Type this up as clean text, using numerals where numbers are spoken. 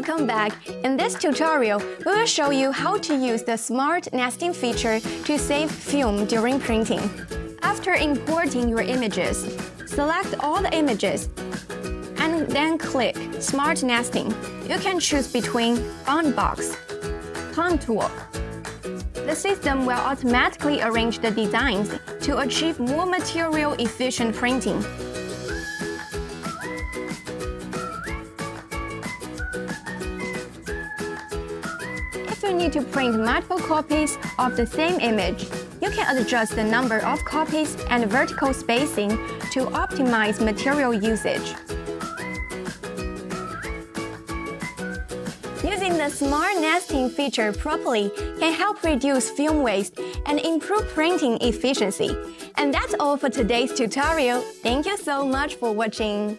Welcome back! In this tutorial, we will show you how to use the Smart Nesting feature to save film during printing. After importing your images, select all the images and then click Smart Nesting. You can choose between Bound Box, Contour. The system will automatically arrange the designs to achieve more material-efficient printing. If you need to print multiple copies of the same image, you can adjust the number of copies and vertical spacing to optimize material usage. Using the Smart Nesting feature properly can help reduce film waste and improve printing efficiency. And that's all for today's tutorial. Thank you so much for watching.